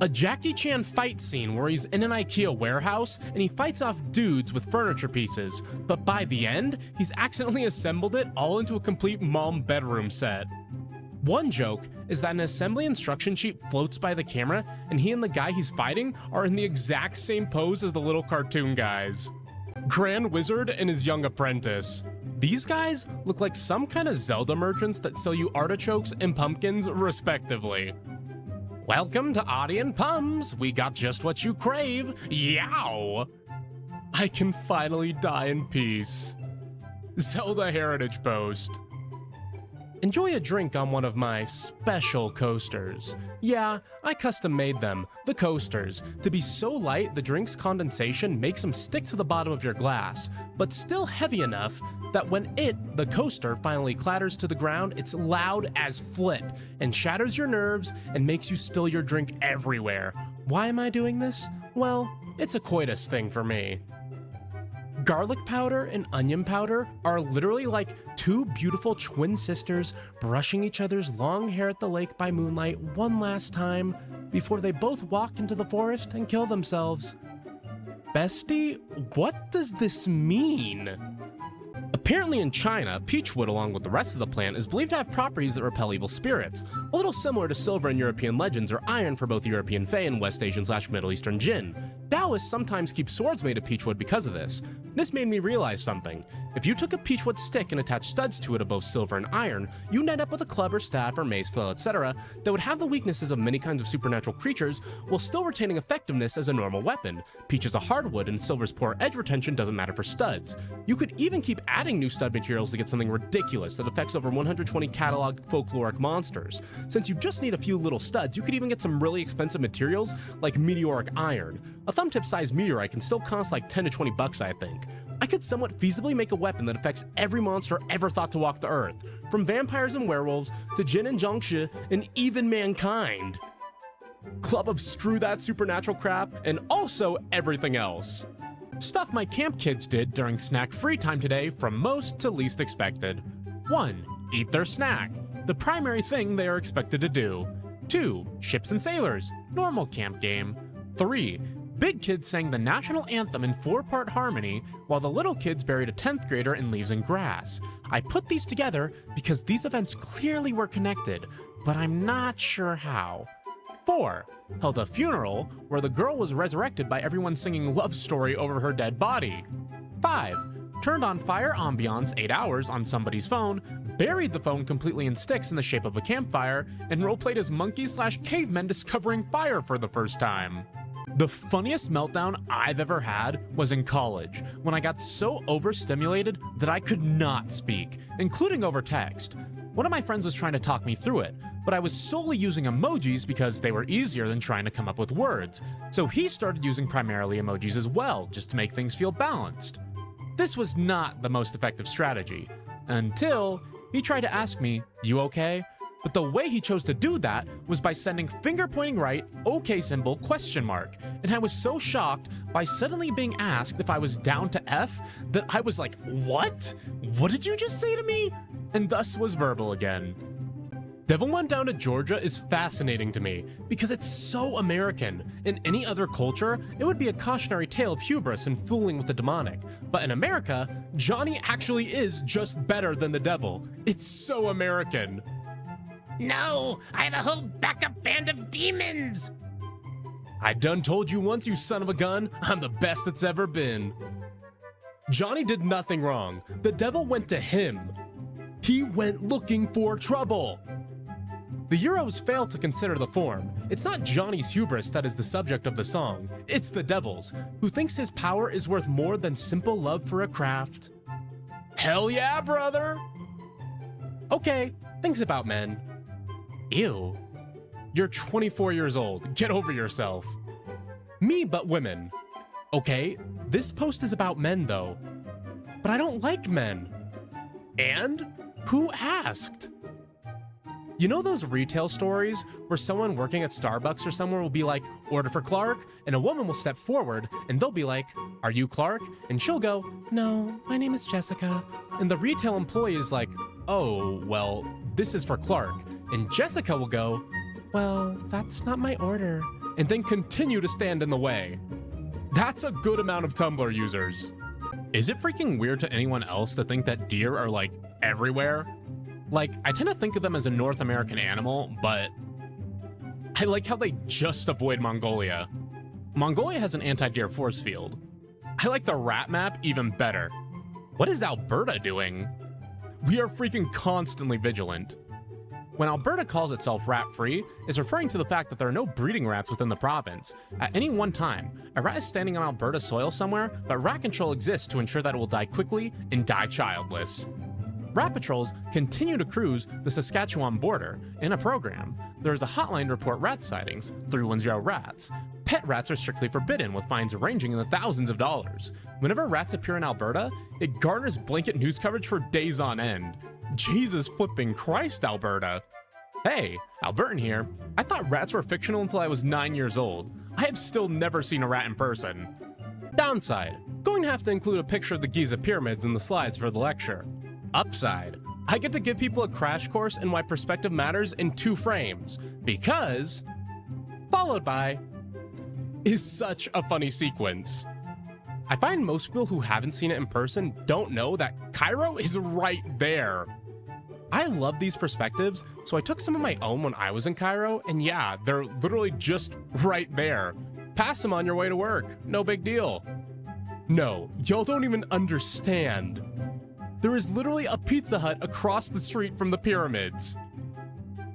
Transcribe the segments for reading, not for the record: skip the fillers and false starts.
A Jackie Chan fight scene where he's in an IKEA warehouse and he fights off dudes with furniture pieces, but by the end, he's accidentally assembled it all into a complete mom bedroom set. One joke is that an assembly instruction sheet floats by the camera and he and the guy he's fighting are in the exact same pose as the little cartoon guys. Grand Wizard and his young apprentice. These guys look like some kind of Zelda merchants that sell you artichokes and pumpkins respectively. Welcome to Audie and Pums, we got just what you crave, yow! I can finally die in peace. Zelda Heritage Post. Enjoy a drink on one of my special coasters. Yeah, I custom made them, the coasters, to be so light the drink's condensation makes them stick to the bottom of your glass, but still heavy enough that when the coaster, finally clatters to the ground, it's loud as flip and shatters your nerves and makes you spill your drink everywhere. Why am I doing this? Well, it's a coitus thing for me. Garlic powder and onion powder are literally like two beautiful twin sisters brushing each other's long hair at the lake by moonlight one last time before they both walk into the forest and kill themselves. Bestie, what does this mean? Apparently in China, peachwood along with the rest of the plant is believed to have properties that repel evil spirits, a little similar to silver in European legends or iron for both European Fae and West Asian/Middle Eastern Jinn. Taoists sometimes keep swords made of peachwood because of this. This made me realize something. If you took a peachwood stick and attached studs to it of both silver and iron, you'd end up with a club or staff or mace, flail, etc. that would have the weaknesses of many kinds of supernatural creatures while still retaining effectiveness as a normal weapon. Peach is a hardwood and silver's poor edge retention doesn't matter for studs. You could even keep adding new stud materials to get something ridiculous that affects over 120 cataloged folkloric monsters. Since you just need a few little studs, you could even get some really expensive materials like meteoric iron. A thumb tip sized meteorite can still cost like 10 to 20 bucks, I think. I could somewhat feasibly make a weapon that affects every monster ever thought to walk the earth, from vampires and werewolves to Jin and Zhangshi and even mankind. Club of screw that supernatural crap and also everything else. Stuff my camp kids did during snack free time today from most to least expected. 1. Eat their snack, the primary thing they are expected to do. 2. Ships and sailors, normal camp game. 3. Big kids sang the national anthem in 4-part harmony, while the little kids buried a 10th grader in leaves and grass. I put these together because these events clearly were connected, but I'm not sure how. 4. Held a funeral where the girl was resurrected by everyone singing Love Story over her dead body. 5. Turned on fire ambiance 8 hours on somebody's phone, buried the phone completely in sticks in the shape of a campfire, and roleplayed as monkeys/cavemen discovering fire for the first time. The funniest meltdown I've ever had was in college, when I got so overstimulated that I could not speak, including over text. One of my friends was trying to talk me through it, but I was solely using emojis because they were easier than trying to come up with words. So he started using primarily emojis as well, just to make things feel balanced. This was not the most effective strategy, until he tried to ask me, "You okay?" But the way he chose to do that was by sending finger pointing right, okay symbol, question mark. And I was so shocked by suddenly being asked if I was down to F that I was like, what? What did you just say to me? And thus was verbal again. Devil Went Down to Georgia is fascinating to me because it's so American. In any other culture, it would be a cautionary tale of hubris and fooling with the demonic. But in America, Johnny actually is just better than the devil. It's so American. No, I have a whole backup band of demons! I done told you once, you son of a gun, I'm the best that's ever been. Johnny did nothing wrong. The devil went to him. He went looking for trouble. The Euros fail to consider the form. It's not Johnny's hubris that is the subject of the song. It's the devil's, who thinks his power is worth more than simple love for a craft. Hell yeah, brother! Okay, things about men. Ew. You're 24 years old. Get over yourself. Me, but women. Okay, this post is about men though. But I don't like men. And who asked? You know those retail stories where someone working at Starbucks or somewhere will be like, "Order for Clark," and a woman will step forward and they'll be like, "Are you Clark?" And she'll go, "No, my name is Jessica." And the retail employee is like, "Oh, well, this is for Clark." And Jessica will go, "Well, that's not my order. and then continue to stand in the way. That's a good amount of Tumblr users. Is it freaking weird to anyone else to think that deer are like everywhere? Like, I tend to think of them as a North American animal, but I like how they just avoid Mongolia. Mongolia has an anti-deer force field. I like the rat map even better. What is Alberta doing? We are freaking constantly vigilant. When Alberta calls itself rat-free, it's referring to the fact that there are no breeding rats within the province. At any one time, a rat is standing on Alberta soil somewhere, but rat control exists to ensure that it will die quickly and die childless. Rat patrols continue to cruise the Saskatchewan border. In a program, there is a hotline to report rat sightings, 310 rats. Pet rats are strictly forbidden, with fines ranging in the thousands of dollars. Whenever rats appear in Alberta, it garners blanket news coverage for days on end. Jesus flipping Christ, Alberta. Hey, Albertan here. I thought rats were fictional until I was 9 years old. I have still never seen a rat in person. Downside, going to have to include a picture of the Giza pyramids in the slides for the lecture. Upside, I get to give people a crash course in why perspective matters in 2 frames, because followed by is such a funny sequence. I find most people who haven't seen it in person don't know that Cairo is right there. I love these perspectives, so I took some of my own when I was in Cairo, and yeah, they're literally just right there. Pass them on your way to work, no big deal. No, y'all don't even understand. There is literally a Pizza Hut across the street from the pyramids.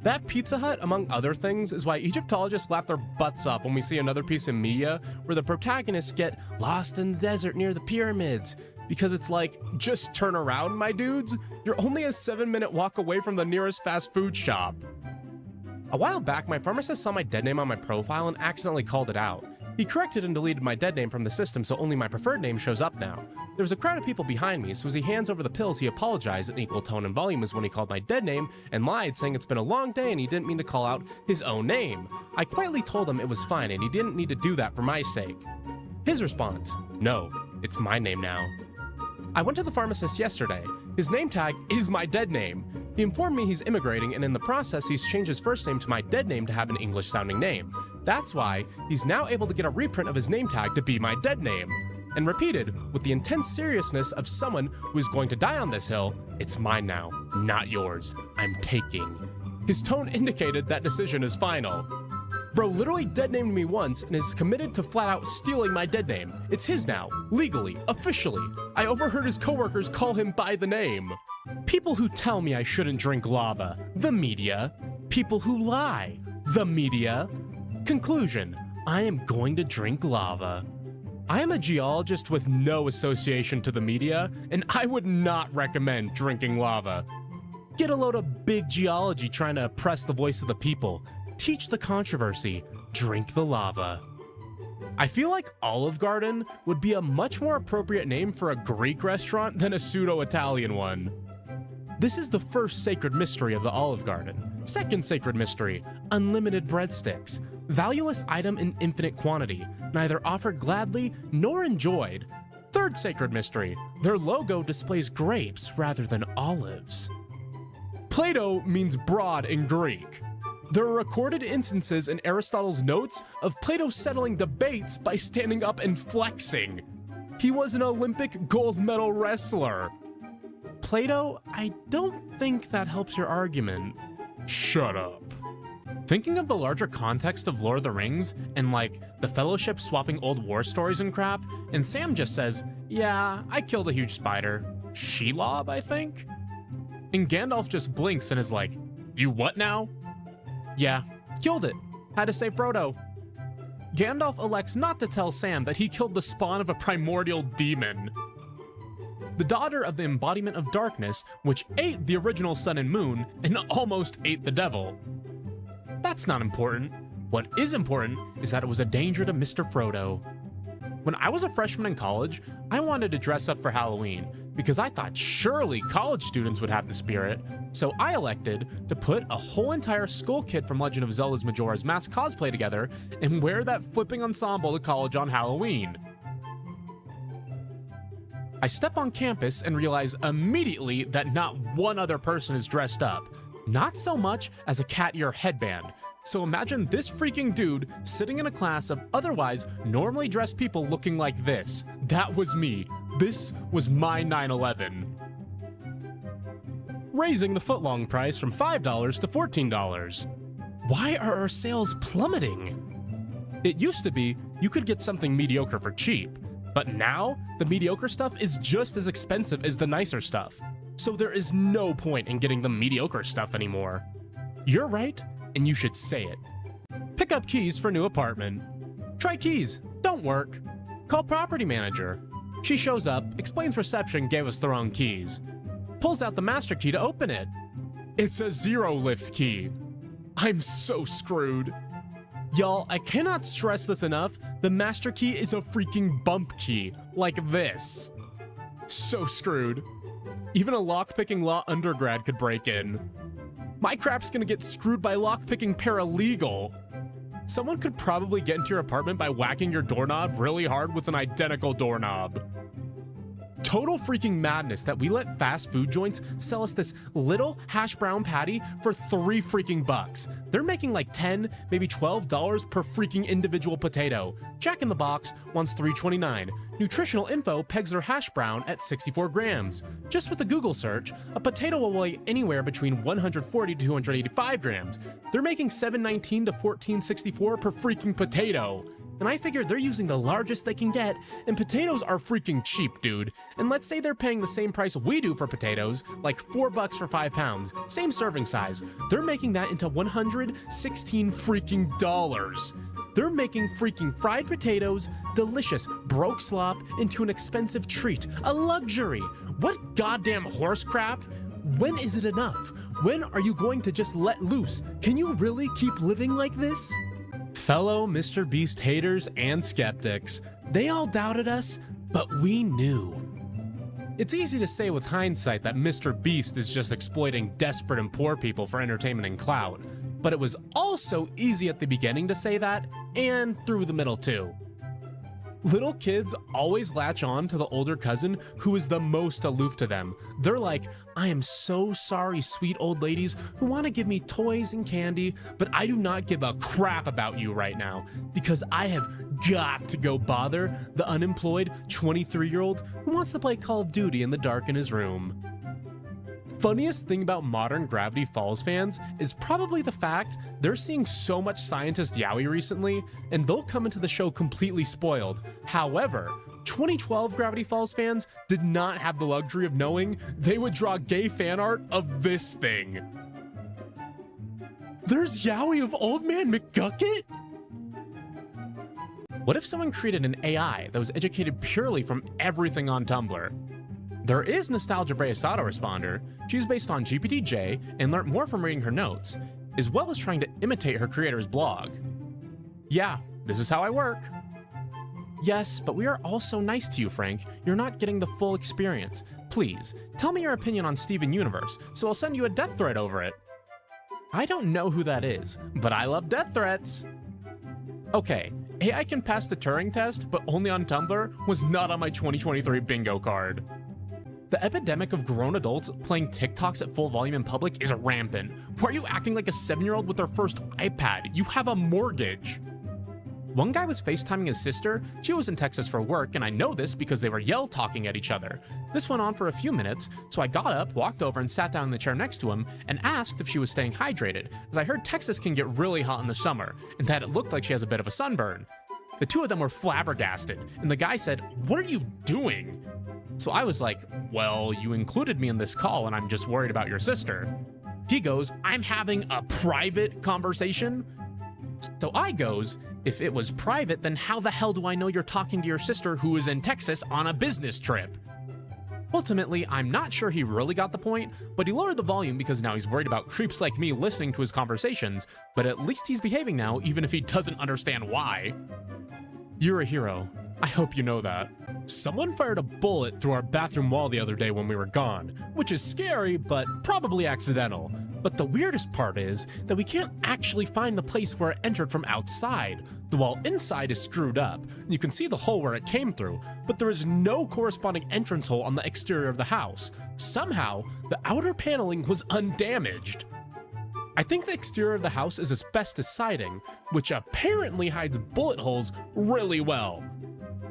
That Pizza Hut, among other things, is why Egyptologists laugh their butts off when we see another piece of media where the protagonists get lost in the desert near the pyramids. Because it's like, just turn around, my dudes. You're only a 7-minute walk away from the nearest fast food shop. A while back, my pharmacist saw my dead name on my profile and accidentally called it out. He corrected and deleted my dead name from the system, so only my preferred name shows up now. There was a crowd of people behind me, so as he hands over the pills, he apologized in equal tone and volume as when he called my dead name and lied, saying it's been a long day and he didn't mean to call out his own name. I quietly told him it was fine and he didn't need to do that for my sake. His response, no, it's my name now. I went to the pharmacist yesterday. His name tag is my dead name. He informed me he's immigrating, and in the process, he's changed his first name to my dead name to have an English-sounding name. That's why he's now able to get a reprint of his name tag to be my dead name. And repeated, with the intense seriousness of someone who is going to die on this hill, it's mine now, not yours. I'm taking. His tone indicated that decision is final. Bro literally dead named me once and is committed to flat out stealing my dead name. It's his now, legally, officially. I overheard his coworkers call him by the name. People who tell me I shouldn't drink lava, the media. People who lie, the media. Conclusion, I am going to drink lava. I am a geologist with no association to the media, and I would not recommend drinking lava. Get a load of big geology trying to oppress the voice of the people. Teach the controversy, drink the lava. I feel like Olive Garden would be a much more appropriate name for a Greek restaurant than a pseudo-Italian one. This is the first sacred mystery of the Olive Garden. Second sacred mystery, unlimited breadsticks. Valueless item in infinite quantity, neither offered gladly nor enjoyed. Third sacred mystery, their logo displays grapes rather than olives. Plato means broad in Greek. There are recorded instances in Aristotle's notes of Plato settling debates by standing up and flexing. He was an Olympic gold medal wrestler. Plato, I don't think that helps your argument. Shut up. Thinking of the larger context of Lord of the Rings and like the Fellowship swapping old war stories and crap, and Sam just says, yeah, I killed a huge spider. Shelob, I think? And Gandalf just blinks and is like, you what now? Yeah, killed it. Had to save Frodo. Gandalf elects not to tell Sam that he killed the spawn of a primordial demon. The daughter of the embodiment of darkness, which ate the original sun and moon and almost ate the devil. That's not important. What is important is that it was a danger to Mr. Frodo. When I was a freshman in college, I wanted to dress up for Halloween because I thought surely college students would have the spirit, so I elected to put a whole entire Skull Kid from Legend of Zelda's Majora's Mask cosplay together and wear that flipping ensemble to college on Halloween. I step on campus and realize immediately that not one other person is dressed up. Not so much as a cat ear headband. So imagine this freaking dude sitting in a class of otherwise normally dressed people looking like this. That was me. This was my 9/11. Raising the footlong price from $5 to $14. Why are our sales plummeting? It used to be you could get something mediocre for cheap, but now the mediocre stuff is just as expensive as the nicer stuff. So there is no point in getting the mediocre stuff anymore. You're right, and you should say it. Pick up keys for new apartment. Try keys, don't work. Call property manager. She shows up, explains reception gave us the wrong keys. Pulls out the master key to open it. It's a zero lift key. I'm so screwed. Y'all, I cannot stress this enough. The master key is a freaking bump key, like this. So screwed. Even a lockpicking law undergrad could break in. My crap's gonna get screwed by lockpicking paralegal. Someone could probably get into your apartment by whacking your doorknob really hard with an identical doorknob. Total freaking madness that we let fast food joints sell us this little hash brown patty for $3 freaking bucks. They're making like $10, maybe $12 per freaking individual potato. Jack in the Box wants $3.29. Nutritional Info pegs their hash brown at 64 grams. Just with a Google search, a potato will weigh anywhere between 140 to 285 grams. They're making $7.19 to $14.64 per freaking potato. And I figured they're using the largest they can get, and potatoes are freaking cheap, dude. And let's say they're paying the same price we do for potatoes, like $4 for 5 pounds, same serving size. They're making that into $116 freaking dollars. They're making freaking fried potatoes, delicious, broke slop, into an expensive treat, a luxury. What goddamn horse crap? When is it enough? When are you going to just let loose? Can you really keep living like this? Fellow Mr. Beast haters and skeptics, they all doubted us, but we knew. It's easy to say with hindsight that Mr. Beast is just exploiting desperate and poor people for entertainment and clout, but it was also easy at the beginning to say that, and through the middle too. Little kids always latch on to the older cousin who is the most aloof to them. They're like, I am so sorry, sweet old ladies who want to give me toys and candy, but I do not give a crap about you right now because I have got to go bother the unemployed 23-year-old who wants to play Call of Duty in the dark in his room. Funniest thing about modern Gravity Falls fans is probably the fact they're seeing so much scientist yaoi recently, and they'll come into the show completely spoiled. However, 2012 Gravity Falls fans did not have the luxury of knowing they would draw gay fan art of this thing. There's yaoi of Old Man McGucket? What if someone created an AI that was educated purely from everything on Tumblr? There is Nostalgia Brea's autoresponder. She's based on GPT-J and learned more from reading her notes, as well as trying to imitate her creator's blog. Yeah, this is how I work. Yes, but we are all so nice to you, Frank. You're not getting the full experience. Please, tell me your opinion on Steven Universe, so I'll send you a death threat over it. I don't know who that is, but I love death threats. Okay, AI can pass the Turing test, but only on Tumblr was not on my 2023 bingo card. The epidemic of grown adults playing TikToks at full volume in public is rampant. Why are you acting like a 7-year-old with their first iPad? You have a mortgage. One guy was FaceTiming his sister. She was in Texas for work, and I know this because they were yell-talking at each other. This went on for a few minutes, so I got up, walked over, and sat down in the chair next to him and asked if she was staying hydrated, as I heard Texas can get really hot in the summer, and that it looked like she has a bit of a sunburn. The two of them were flabbergasted, and the guy said, "What are you doing?" So I was like, well, you included me in this call and I'm just worried about your sister. He goes, I'm having a private conversation? So I goes, if it was private, then how the hell do I know you're talking to your sister who is in Texas on a business trip? Ultimately, I'm not sure he really got the point, but he lowered the volume because now he's worried about creeps like me listening to his conversations, but at least he's behaving now even if he doesn't understand why. You're a hero. I hope you know that. Someone fired a bullet through our bathroom wall the other day when we were gone, which is scary, but probably accidental. But the weirdest part is that we can't actually find the place where it entered from outside. The wall inside is screwed up. You can see the hole where it came through, but there is no corresponding entrance hole on the exterior of the house. Somehow, the outer paneling was undamaged. I think the exterior of the house is asbestos siding, which apparently hides bullet holes really well.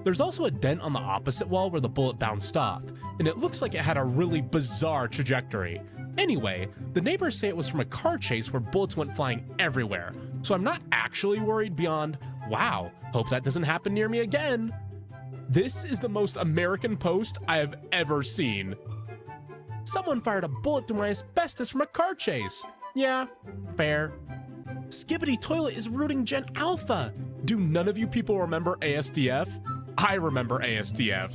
There's also a dent on the opposite wall where the bullet bounced off, and it looks like it had a really bizarre trajectory. Anyway, the neighbors say it was from a car chase where bullets went flying everywhere, so I'm not actually worried beyond, wow, hope that doesn't happen near me again. This is the most American post I have ever seen. Someone fired a bullet through my asbestos from a car chase. Yeah, fair. Skibbity Toilet is rooting Gen Alpha. Do none of you people remember ASDF? I remember ASDF.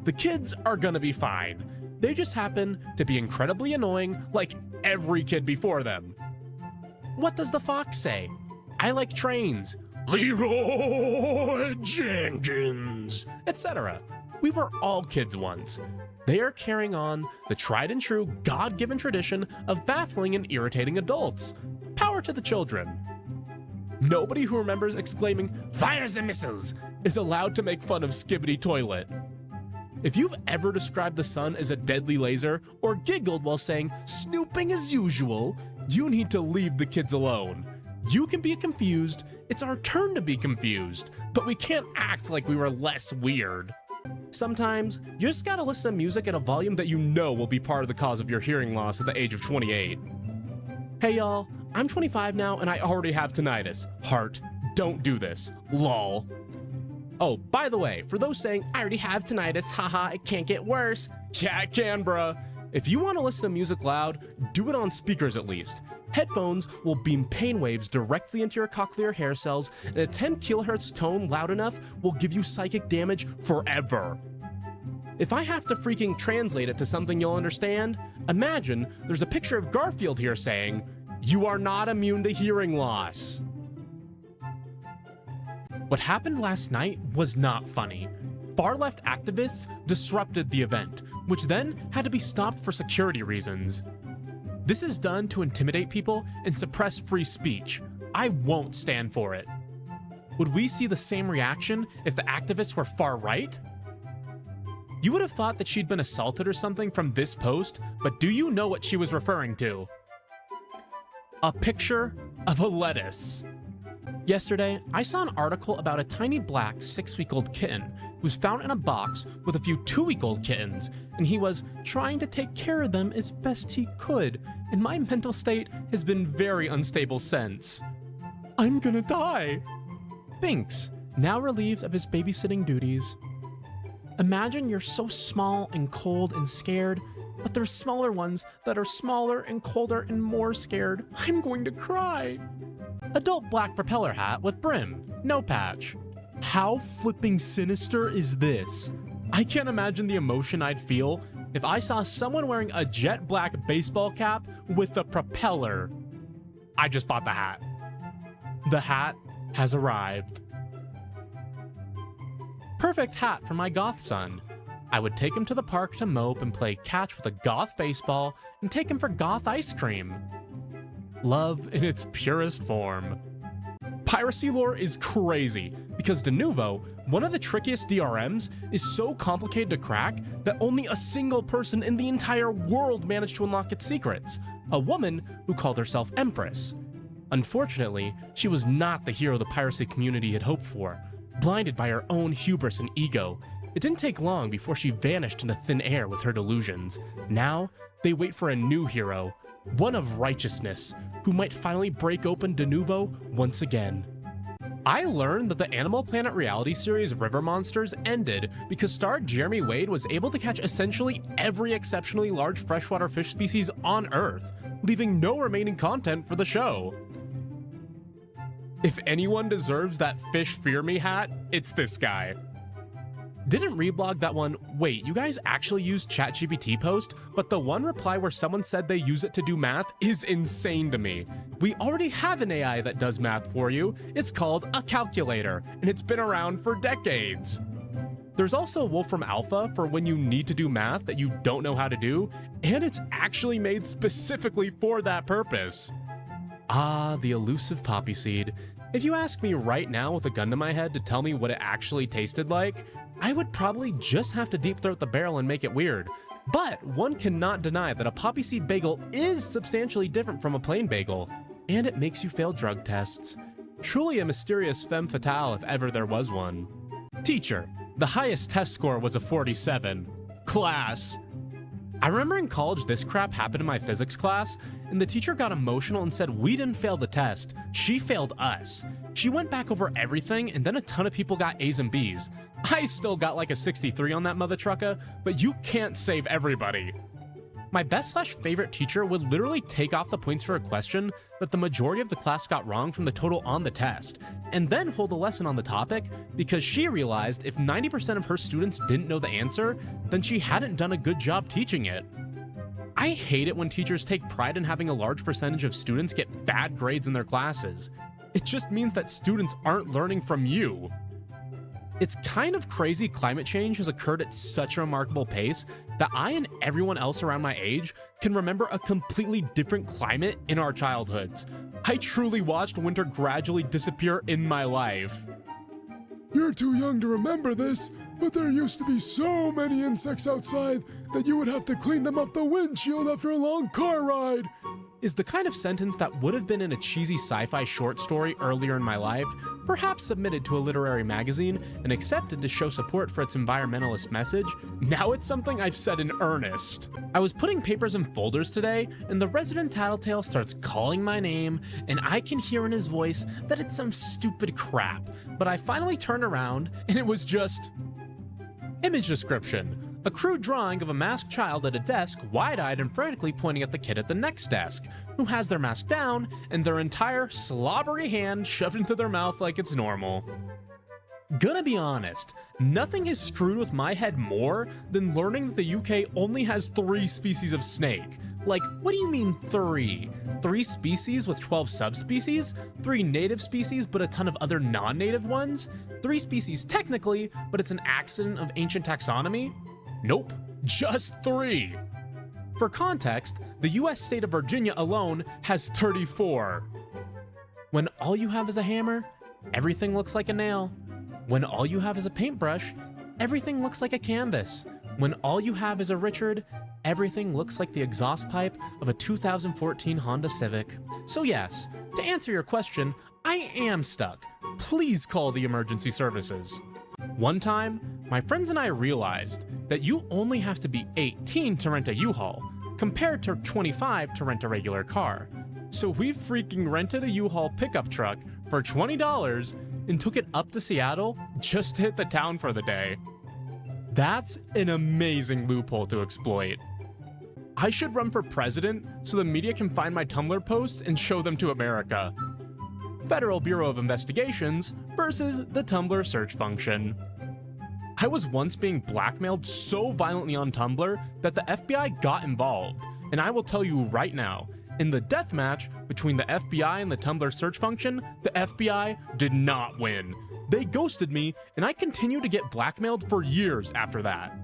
The kids are gonna be fine. They just happen to be incredibly annoying like every kid before them. What does the fox say? I like trains. Leroy Jenkins, etc. We were all kids once. They are carrying on the tried and true God-given tradition of baffling and irritating adults. Power to the children. Nobody who remembers exclaiming, "Fires and missiles," is allowed to make fun of Skibbity Toilet. If you've ever described the sun as a deadly laser or giggled while saying, "snooping as usual," you need to leave the kids alone. You can be confused, it's our turn to be confused, but we can't act like we were less weird. Sometimes, you just gotta listen to music at a volume that you know will be part of the cause of your hearing loss at the age of 28. Hey y'all, I'm 25 now and I already have tinnitus. Heart, don't do this. Lol. Oh, by the way, for those saying, I already have tinnitus, haha, it can't get worse. Yeah, it can, bruh. If you want to listen to music loud, do it on speakers at least. Headphones will beam pain waves directly into your cochlear hair cells, and a 10 kHz tone loud enough will give you psychic damage forever. If I have to freaking translate it to something you'll understand, imagine there's a picture of Garfield here saying, "You are not immune to hearing loss." What happened last night was not funny. Far-left activists disrupted the event, which then had to be stopped for security reasons. This is done to intimidate people and suppress free speech. I won't stand for it. Would we see the same reaction if the activists were far-right? You would have thought that she'd been assaulted or something from this post, but do you know what she was referring to? A picture of a lettuce. Yesterday, I saw an article about a tiny black 6-week-old kitten who was found in a box with a few 2-week-old kittens, and he was trying to take care of them as best he could, and my mental state has been very unstable since. I'm gonna die. Binks, now relieved of his babysitting duties. Imagine you're so small and cold and scared, but there's smaller ones that are smaller and colder and more scared. I'm going to cry. Adult black propeller hat with brim, no patch. How flipping sinister is this? I can't imagine the emotion I'd feel if I saw someone wearing a jet black baseball cap with a propeller. I just bought the hat. The hat has arrived. Perfect hat for my goth son. I would take him to the park to mope and play catch with a goth baseball and take him for goth ice cream. Love in its purest form. Piracy lore is crazy because de novo, one of the trickiest DRMs, is so complicated to crack that only a single person in the entire world managed to unlock its secrets, a woman who called herself Empress. Unfortunately, she was not the hero the piracy community had hoped for, blinded by her own hubris and ego. It didn't take long before she vanished into thin air with her delusions. Now, they wait for a new hero, one of righteousness, who might finally break open de novo once again. I learned that the Animal Planet reality series River Monsters ended because star Jeremy Wade was able to catch essentially every exceptionally large freshwater fish species on Earth, leaving no remaining content for the show. If anyone deserves that fish fear me hat, it's this guy. Didn't reblog that one, wait, you guys actually use ChatGPT post, but the one reply where someone said they use it to do math is insane to me. We already have an AI that does math for you. It's called a calculator, and it's been around for decades. There's also Wolfram Alpha for when you need to do math that you don't know how to do, and it's actually made specifically for that purpose. Ah, the elusive poppy seed. If you ask me right now with a gun to my head to tell me what it actually tasted like, I would probably just have to deep throat the barrel and make it weird. But one cannot deny that a poppy seed bagel is substantially different from a plain bagel, and it makes you fail drug tests. Truly a mysterious femme fatale if ever there was one. Teacher, the highest test score was a 47. Class. I remember in college this crap happened in my physics class, and the teacher got emotional and said we didn't fail the test, she failed us. She went back over everything, and then a ton of people got A's and B's. I still got like a 63 on that mother trucka, but you can't save everybody. My best/favorite teacher would literally take off the points for a question that the majority of the class got wrong from the total on the test, and then hold a lesson on the topic because she realized if 90% of her students didn't know the answer, then she hadn't done a good job teaching it. I hate it when teachers take pride in having a large percentage of students get bad grades in their classes. It just means that students aren't learning from you. It's kind of crazy climate change has occurred at such a remarkable pace that I and everyone else around my age can remember a completely different climate in our childhoods. I truly watched winter gradually disappear in my life. You're too young to remember this, but there used to be so many insects outside that you would have to clean them off the windshield after a long car ride. Is the kind of sentence that would have been in a cheesy sci-fi short story earlier in my life, perhaps submitted to a literary magazine and accepted to show support for its environmentalist message. Now it's something I've said in earnest. I was putting papers in folders today, and the resident tattletale starts calling my name, and I can hear in his voice that it's some stupid crap, but I finally turned around, and it was just... Image description. A crude drawing of a masked child at a desk, wide-eyed and frantically pointing at the kid at the next desk, who has their mask down and their entire slobbery hand shoved into their mouth like it's normal. Gonna be honest, nothing has screwed with my head more than learning that the UK only has 3 species of snake. Like, what do you mean 3? 3 species with 12 subspecies? 3 native species but a ton of other non-native ones? 3 species technically, but it's an accident of ancient taxonomy? Nope, just 3. For context, the US state of Virginia alone has 34. When all you have is a hammer, everything looks like a nail. When all you have is a paintbrush, everything looks like a canvas. When all you have is a Richard, everything looks like the exhaust pipe of a 2014 Honda Civic. So yes, to answer your question, I am stuck. Please call the emergency services. One time, my friends and I realized that you only have to be 18 to rent a U-Haul, compared to 25 to rent a regular car. So we freaking rented a U-Haul pickup truck for $20 and took it up to Seattle just to hit the town for the day. That's an amazing loophole to exploit. I should run for president so the media can find my Tumblr posts and show them to America. Federal Bureau of Investigations versus the Tumblr search function. I was once being blackmailed so violently on Tumblr that the FBI got involved, and I will tell you right now, in the deathmatch between the FBI and the Tumblr search function, the FBI did not win. They ghosted me, and I continued to get blackmailed for years after that.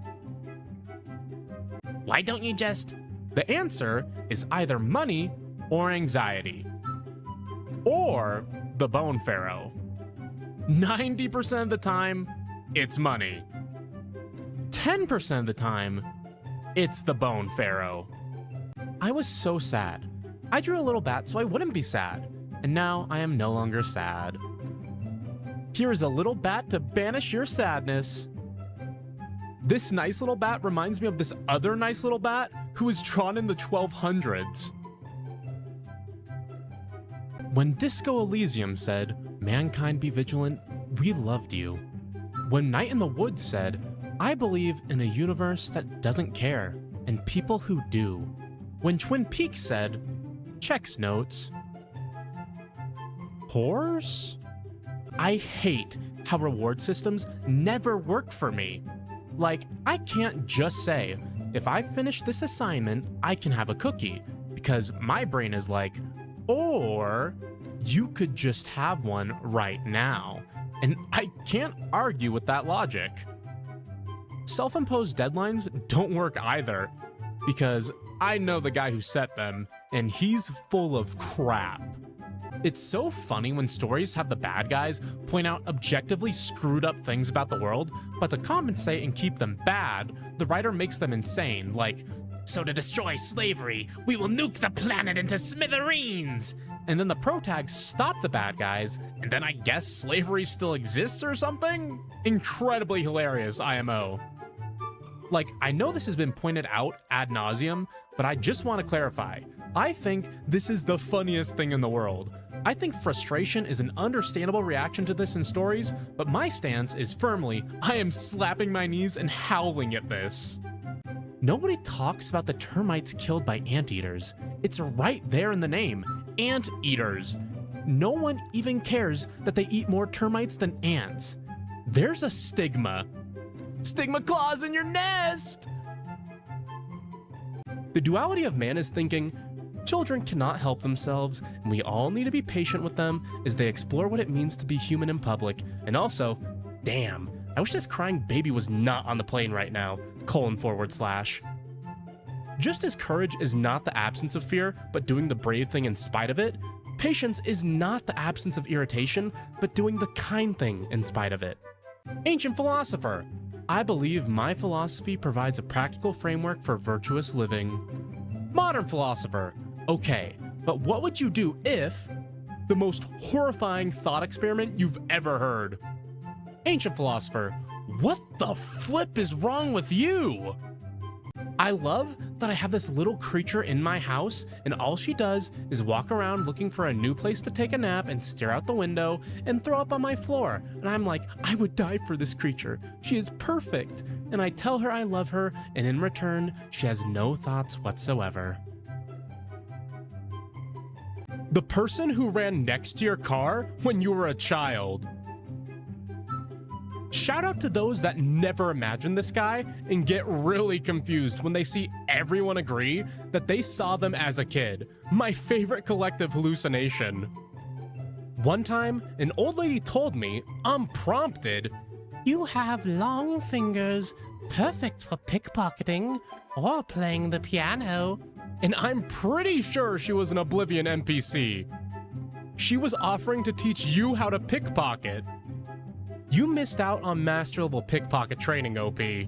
Why don't you just... The answer is either money or anxiety. Or the Bone Pharaoh. 90% of the time, it's money. 10% of the time, it's the Bone Pharaoh. I was so sad. I drew a little bat so I wouldn't be sad, and now I am no longer sad. Here is a little bat to banish your sadness. This nice little bat reminds me of this other nice little bat who was drawn in the 1200s. When Disco Elysium said, "Mankind be vigilant, we loved you." When Night in the Woods said, "I believe in a universe that doesn't care, and people who do." When Twin Peaks said, "Checks notes." Whores? I hate how reward systems never work for me. Like, I can't just say, if I finish this assignment, I can have a cookie, because my brain is like, or you could just have one right now. And I can't argue with that logic. Self-imposed deadlines don't work either, because I know the guy who set them, and he's full of crap. It's so funny when stories have the bad guys point out objectively screwed up things about the world, but to compensate and keep them bad, the writer makes them insane, like, "So to destroy slavery, we will nuke the planet into smithereens!" and then the protags stop the bad guys, and then I guess slavery still exists or something? Incredibly hilarious, IMO. Like, I know this has been pointed out ad nauseum, but I just want to clarify. I think this is the funniest thing in the world. I think frustration is an understandable reaction to this in stories, but my stance is firmly, I am slapping my knees and howling at this. Nobody talks about the termites killed by anteaters. It's right there in the name, anteaters. No one even cares that they eat more termites than ants. There's a stigma. Stigma claws in your nest! The duality of man is thinking, children cannot help themselves, and we all need to be patient with them as they explore what it means to be human in public, and also, damn, I wish this crying baby was not on the plane right now, :/. Just as courage is not the absence of fear, but doing the brave thing in spite of it, patience is not the absence of irritation, but doing the kind thing in spite of it. Ancient philosopher, I believe my philosophy provides a practical framework for virtuous living. Modern philosopher, okay, but what would you do if... the most horrifying thought experiment you've ever heard? Ancient philosopher, what the flip is wrong with you? I love that I have this little creature in my house, and all she does is walk around looking for a new place to take a nap and stare out the window and throw up on my floor. And I'm like, I would die for this creature. She is perfect. And I tell her I love her, and in return, she has no thoughts whatsoever. The person who ran next to your car when you were a child. Shout out to those that never imagined this guy and get really confused when they see everyone agree that they saw them as a kid. My favorite collective hallucination. One time, an old lady told me, unprompted, "You have long fingers, perfect for pickpocketing or playing the piano." And I'm pretty sure she was an Oblivion NPC. She was offering to teach you how to pickpocket. You missed out on master level pickpocket training, OP.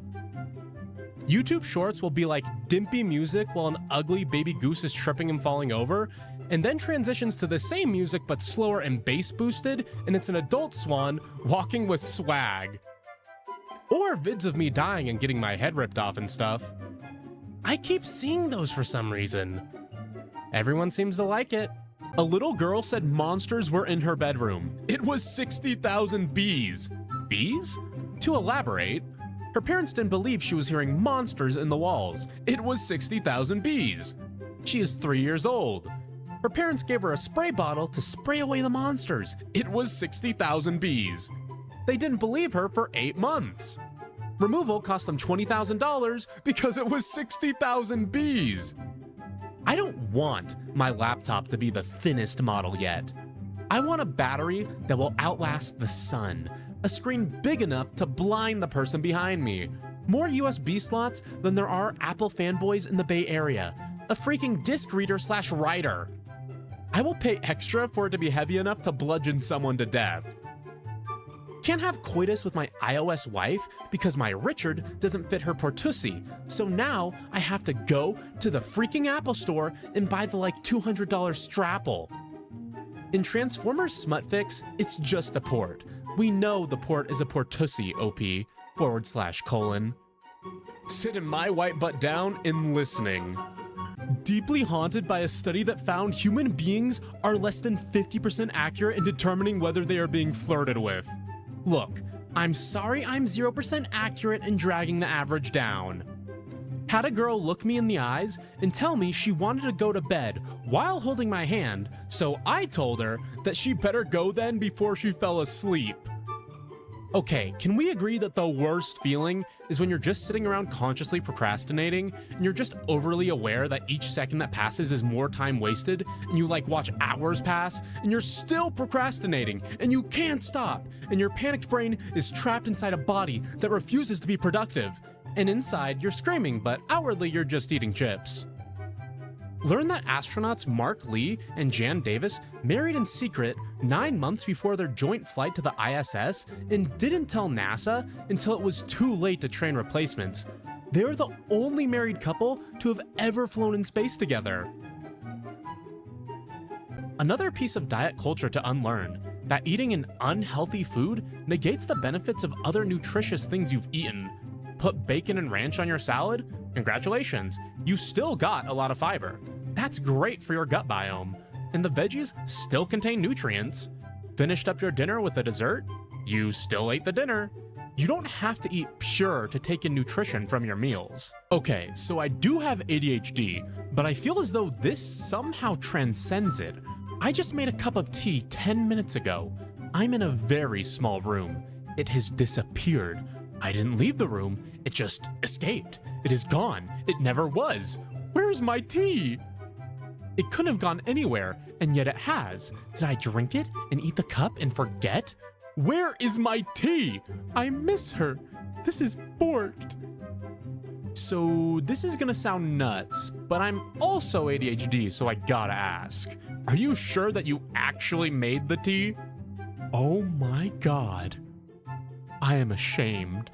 YouTube shorts will be like dimpy music while an ugly baby goose is tripping and falling over, and then transitions to the same music but slower and bass boosted, and it's an adult swan walking with swag. Or vids of me dying and getting my head ripped off and stuff. I keep seeing those for some reason. Everyone seems to like it. A little girl said monsters were in her bedroom. It was 60,000 bees. Bees? To elaborate, her parents didn't believe she was hearing monsters in the walls. It was 60,000 bees. She is 3 years old. Her parents gave her a spray bottle to spray away the monsters. It was 60,000 bees. They didn't believe her for 8 months. Removal cost them $20,000 because it was 60,000 bees. I don't want my laptop to be the thinnest model yet. I want a battery that will outlast the sun, a screen big enough to blind the person behind me, more USB slots than there are Apple fanboys in the Bay Area, a freaking disc reader / writer. I will pay extra for it to be heavy enough to bludgeon someone to death. Can't have coitus with my iOS wife because my Richard doesn't fit her portussi, so now I have to go to the freaking Apple store and buy the like $200 strapple. In Transformers Smutfix, it's just a port. We know the port is a portussi, OP, /:. Sit in my white butt down and listening. Deeply haunted by a study that found human beings are less than 50% accurate in determining whether they are being flirted with. Look, I'm sorry I'm 0% accurate in dragging the average down. Had a girl look me in the eyes and tell me she wanted to go to bed while holding my hand, so I told her that she better go then before she fell asleep. Okay, can we agree that the worst feeling is when you're just sitting around consciously procrastinating and you're just overly aware that each second that passes is more time wasted, and you like watch hours pass and you're still procrastinating and you can't stop, and your panicked brain is trapped inside a body that refuses to be productive, and inside you're screaming but outwardly you're just eating chips. Learn that astronauts Mark Lee and Jan Davis married in secret 9 months before their joint flight to the ISS and didn't tell NASA until it was too late to train replacements. They're the only married couple to have ever flown in space together. Another piece of diet culture to unlearn, that eating an unhealthy food negates the benefits of other nutritious things you've eaten. Put bacon and ranch on your salad? Congratulations, you still got a lot of fiber. That's great for your gut biome. And the veggies still contain nutrients. Finished up your dinner with a dessert? You still ate the dinner. You don't have to eat pure to take in nutrition from your meals. Okay, so I do have ADHD, but I feel as though this somehow transcends it. I just made a cup of tea 10 minutes ago. I'm in a very small room. It has disappeared. I didn't leave the room, it just escaped. It is gone. It never was. Where's my tea? It couldn't have gone anywhere, and yet it has. Did I drink it and eat the cup and forget? Where is my tea? I miss her. This is borked. So this is gonna sound nuts, but I'm also ADHD, so I gotta ask. Are you sure that you actually made the tea? Oh my god. I am ashamed.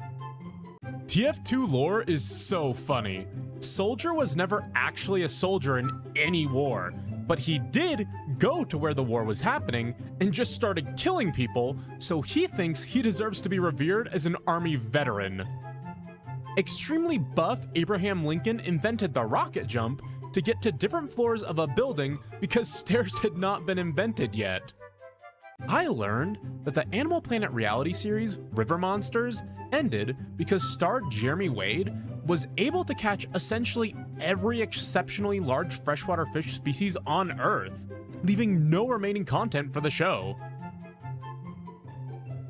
TF2 lore is so funny. Soldier was never actually a soldier in any war, but he did go to where the war was happening and just started killing people, so he thinks he deserves to be revered as an army veteran. Extremely buff Abraham Lincoln invented the rocket jump to get to different floors of a building because stairs had not been invented yet. I learned that the Animal Planet reality series, River Monsters, ended because star Jeremy Wade was able to catch essentially every exceptionally large freshwater fish species on Earth, leaving no remaining content for the show.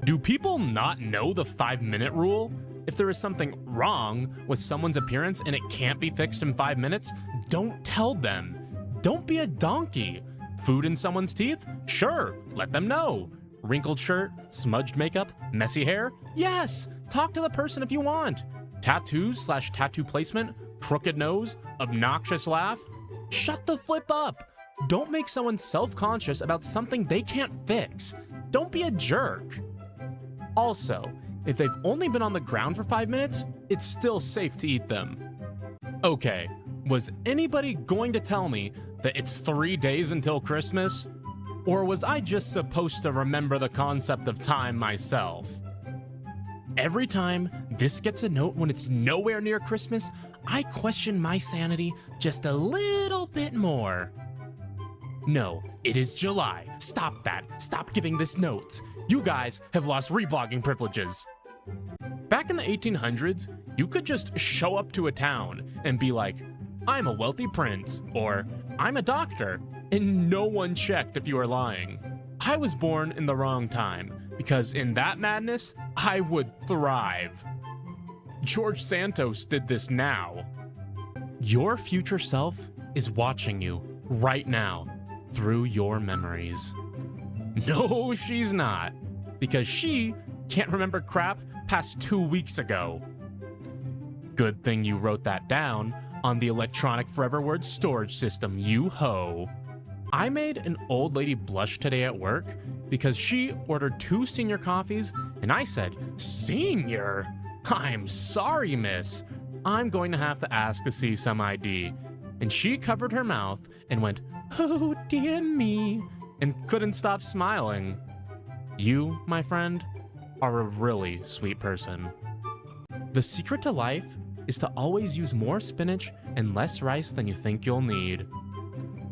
Do people not know the 5-minute rule? If there is something wrong with someone's appearance and it can't be fixed in 5 minutes, don't tell them. Don't be a donkey. Food in someone's teeth? Sure, let them know. Wrinkled shirt, smudged makeup, messy hair? Yes, talk to the person if you want. Tattoos/tattoo placement, crooked nose, obnoxious laugh? Shut the flip up. Don't make someone self-conscious about something they can't fix. Don't be a jerk. Also, if they've only been on the ground for 5 minutes, it's still safe to eat them. Okay, was anybody going to tell me that it's 3 days until Christmas? Or was I just supposed to remember the concept of time myself? Every time this gets a note when it's nowhere near Christmas, I question my sanity just a little bit more. No, it is July. Stop that. Stop giving this notes. You guys have lost reblogging privileges. Back in the 1800s, you could just show up to a town and be like, I'm a wealthy prince, or I'm a doctor, and no one checked if you were lying. I was born in the wrong time, because in that madness, I would thrive. George Santos did this now. Your future self is watching you right now through your memories. No, she's not, because she can't remember crap past 2 weeks ago. Good thing you wrote that down on the electronic forever word storage system, you ho. I made an old lady blush today at work because she ordered 2 senior coffees and I said, "Senior? I'm sorry, miss. I'm going to have to ask to see some ID." And she covered her mouth and went, "Oh dear me," and couldn't stop smiling. You, my friend, are a really sweet person. The secret to life is to always use more spinach and less rice than you think you'll need.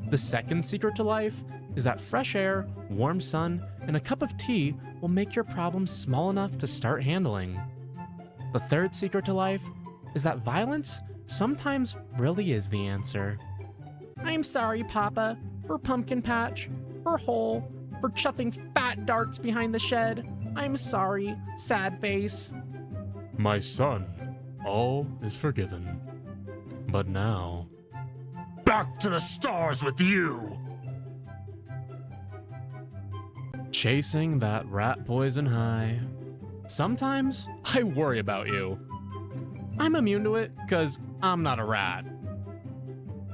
The second secret to life is that fresh air, warm sun, and a cup of tea will make your problems small enough to start handling. The third secret to life is that violence sometimes really is the answer. I'm sorry, Papa, for Pumpkin Patch, for Hole, for chuffing fat darts behind the shed. I'm sorry, sad face. My son, all is forgiven. But now, Back to the stars with you! Chasing that rat poison high. Sometimes I worry about you. I'm immune to it because I'm not a rat.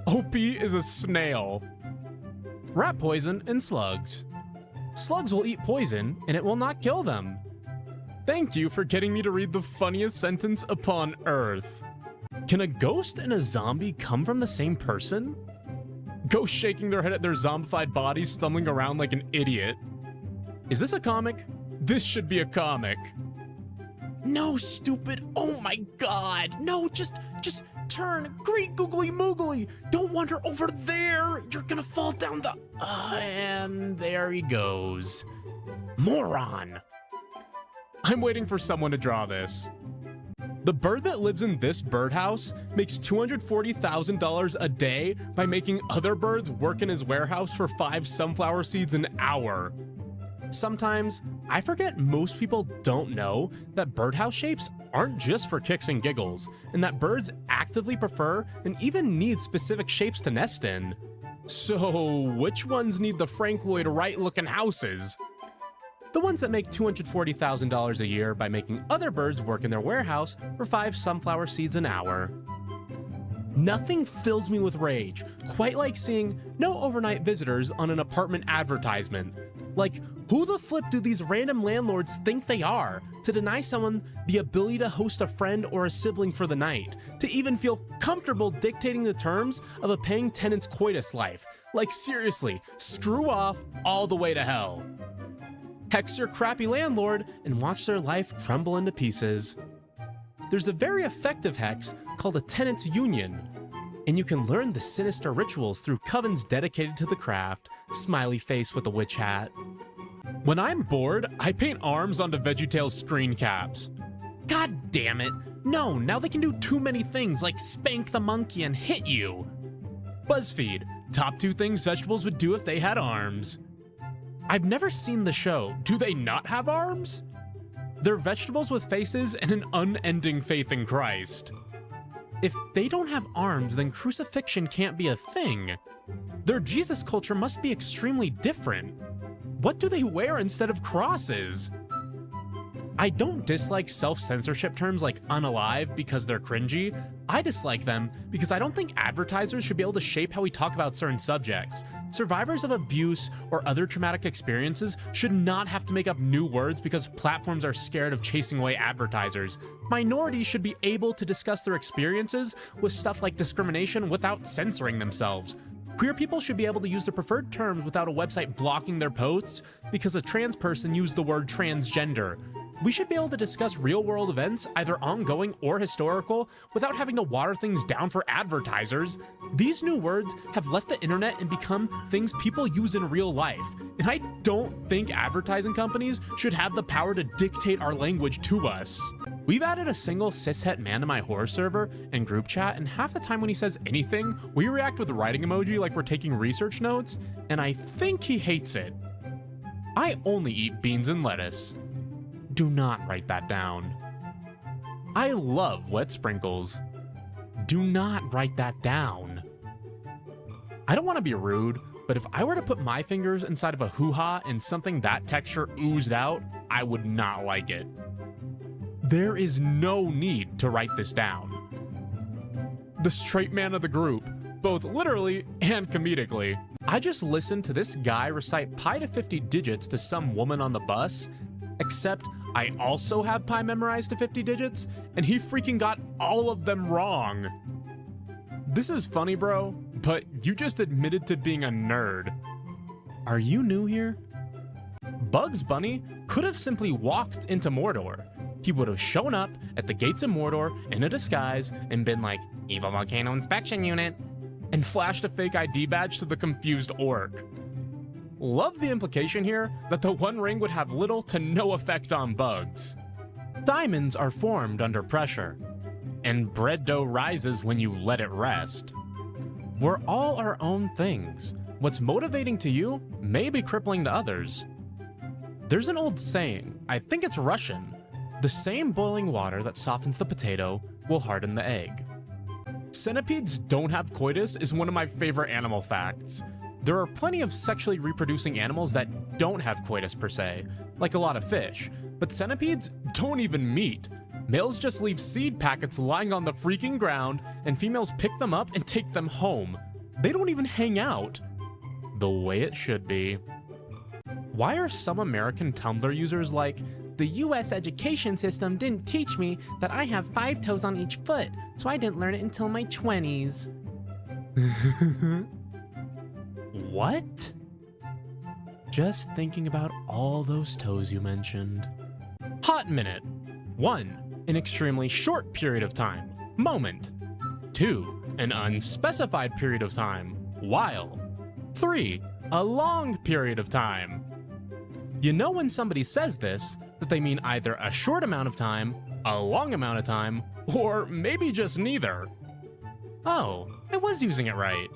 Opie is a snail. Rat poison and slugs. Slugs will eat poison and it will not kill them. Thank you for getting me to read the funniest sentence upon earth. Can a ghost and a zombie come from the same person? Ghosts shaking their head at their zombified bodies, stumbling around like an idiot. Is this a comic? This should be a comic. No, stupid. Oh my god. No, just turn. Great googly moogly. Don't wander over there. You're gonna fall down the... and there he goes. Moron. I'm waiting for someone to draw this. The bird that lives in this birdhouse makes $240,000 a day by making other birds work in his warehouse for 5 sunflower seeds an hour. Sometimes, I forget most people don't know that birdhouse shapes aren't just for kicks and giggles, and that birds actively prefer and even need specific shapes to nest in. So, which ones need the Frank Lloyd Wright-looking houses? The ones that make $240,000 a year by making other birds work in their warehouse for 5 sunflower seeds an hour. Nothing fills me with rage, quite like seeing no overnight visitors on an apartment advertisement. Like, who the flip do these random landlords think they are to deny someone the ability to host a friend or a sibling for the night, to even feel comfortable dictating the terms of a paying tenant's coitus life? Like, seriously, screw off all the way to hell. Hex your crappy landlord and watch their life crumble into pieces. There's a very effective hex called a tenants union, and you can learn the sinister rituals through covens dedicated to the craft. Smiley face with a witch hat. When I'm bored, I paint arms onto VeggieTale's screen caps. God damn it. No, now they can do too many things like spank the monkey and hit you. BuzzFeed, top 2 things vegetables would do if they had arms. I've never seen the show. Do they not have arms? They're vegetables with faces and an unending faith in Christ. If they don't have arms, then crucifixion can't be a thing. Their Jesus culture must be extremely different. What do they wear instead of crosses? I don't dislike self-censorship terms like unalive because they're cringy. I dislike them because I don't think advertisers should be able to shape how we talk about certain subjects. Survivors of abuse or other traumatic experiences should not have to make up new words because platforms are scared of chasing away advertisers. Minorities should be able to discuss their experiences with stuff like discrimination without censoring themselves. Queer people should be able to use their preferred terms without a website blocking their posts because a trans person used the word transgender. We should be able to discuss real-world events, either ongoing or historical, without having to water things down for advertisers. These new words have left the internet and become things people use in real life, and I don't think advertising companies should have the power to dictate our language to us. We've added a single cishet man to my horror server and group chat, and half the time when he says anything, we react with a writing emoji like we're taking research notes, and I think he hates it. I only eat beans and lettuce. Do not write that down. I love wet sprinkles. Do not write that down. I don't want to be rude, but if I were to put my fingers inside of a hoo-ha and something that texture oozed out, I would not like it. There is no need to write this down. The straight man of the group, both literally and comedically. I just listened to this guy recite pi to 50 digits to some woman on the bus, except I also have pi memorized to 50 digits, and he freaking got all of them wrong. This is funny, bro, but you just admitted to being a nerd. Are you new here? Bugs Bunny could have simply walked into Mordor. He would have shown up at the gates of Mordor in a disguise and been like, "Evil Volcano Inspection Unit," and flashed a fake ID badge to the confused orc. Love the implication here that the One Ring would have little to no effect on bugs. Diamonds are formed under pressure, and bread dough rises when you let it rest. We're all our own things. What's motivating to you may be crippling to others. There's an old saying, I think it's Russian, the same boiling water that softens the potato will harden the egg. Centipedes don't have coitus is one of my favorite animal facts. There are plenty of sexually reproducing animals that don't have coitus per se, like a lot of fish, but centipedes don't even meet. Males just leave seed packets lying on the freaking ground, and females pick them up and take them home. They don't even hang out. The way it should be. Why are some American Tumblr users like, the US education system didn't teach me that I have 5 toes on each foot, so I didn't learn it until my 20s. What? Just thinking about all those toes you mentioned. Hot minute. 1. An extremely short period of time. Moment. 2. An unspecified period of time. While. 3. A long period of time. You know when somebody says this, that they mean either a short amount of time, a long amount of time, or maybe just neither. Oh, I was using it right.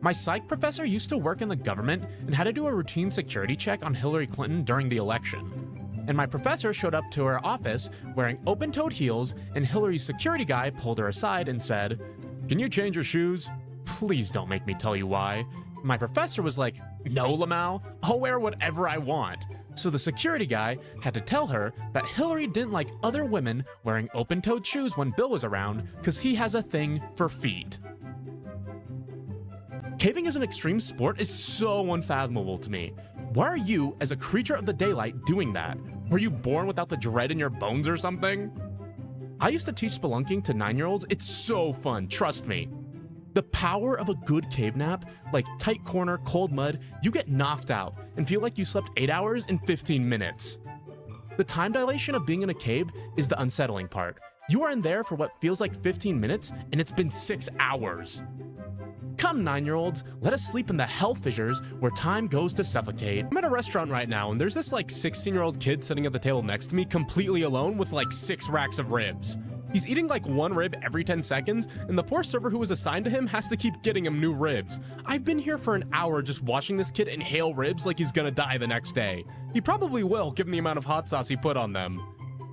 My psych professor used to work in the government and had to do a routine security check on Hillary Clinton during the election. And my professor showed up to her office wearing open-toed heels, and Hillary's security guy pulled her aside and said, "Can you change your shoes? Please don't make me tell you why." My professor was like, "No, Lamau, I'll wear whatever I want." So the security guy had to tell her that Hillary didn't like other women wearing open-toed shoes when Bill was around because he has a thing for feet. Caving as an extreme sport is so unfathomable to me. Why are you, as a creature of the daylight, doing that? Were you born without the dread in your bones or something? I used to teach spelunking to 9-year-olds. It's so fun, trust me. The power of a good cave nap, like tight corner, cold mud, you get knocked out and feel like you slept 8 hours and 15 minutes. The time dilation of being in a cave is the unsettling part. You are in there for what feels like 15 minutes and it's been 6 hours. Come 9-year-olds, let us sleep in the hell fissures where time goes to suffocate. I'm at a restaurant right now and there's this like 16-year-old kid sitting at the table next to me completely alone with like 6 racks of ribs. He's eating like 1 rib every 10 seconds, and the poor server who was assigned to him has to keep getting him new ribs. I've been here for an hour just watching this kid inhale ribs like he's gonna die the next day. He probably will, given the amount of hot sauce he put on them.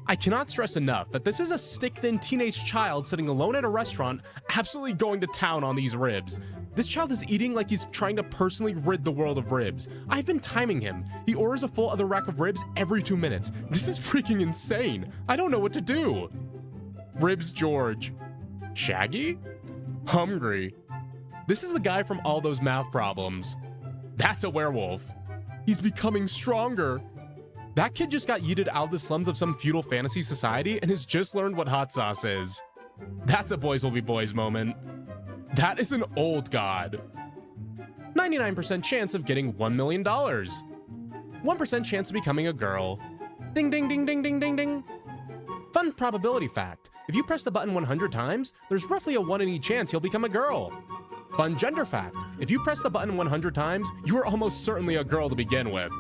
I cannot stress enough that this is a stick-thin teenage child sitting alone at a restaurant, absolutely going to town on these ribs. This child is eating like he's trying to personally rid the world of ribs. I've been timing him. He orders a full other rack of ribs every 2 minutes. This is freaking insane. I don't know what to do. Ribs George. Shaggy? Hungry. This is the guy from all those math problems. That's a werewolf. He's becoming stronger. That kid just got yeeted out of the slums of some feudal fantasy society and has just learned what hot sauce is. That's a boys will be boys moment. That is an old god. 99% chance of getting $1 million. 1% chance of becoming a girl. Ding ding ding ding ding ding ding. Fun probability fact. If you press the button 100 times, there's roughly a 1 in each chance you'll become a girl. Fun gender fact. If you press the button 100 times, you are almost certainly a girl to begin with.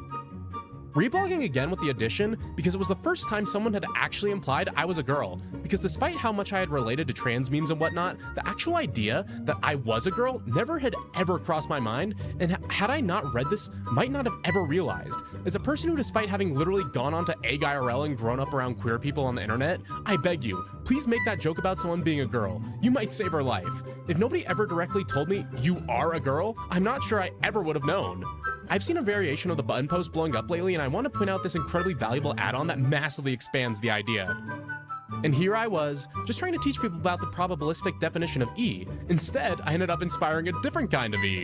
Reblogging again with the addition because it was the first time someone had actually implied I was a girl, because despite how much I had related to trans memes and whatnot, the actual idea that I was a girl never had ever crossed my mind, and had I not read this, might not have ever realized. As a person who, despite having literally gone on to AGIRL and grown up around queer people on the internet, I beg you, please make that joke about someone being a girl. You might save her life. If nobody ever directly told me you are a girl, I'm not sure I ever would have known. I've seen a variation of the button post blowing up lately, and I want to point out this incredibly valuable add-on that massively expands the idea. And here I was, just trying to teach people about the probabilistic definition of E. Instead, I ended up inspiring a different kind of E.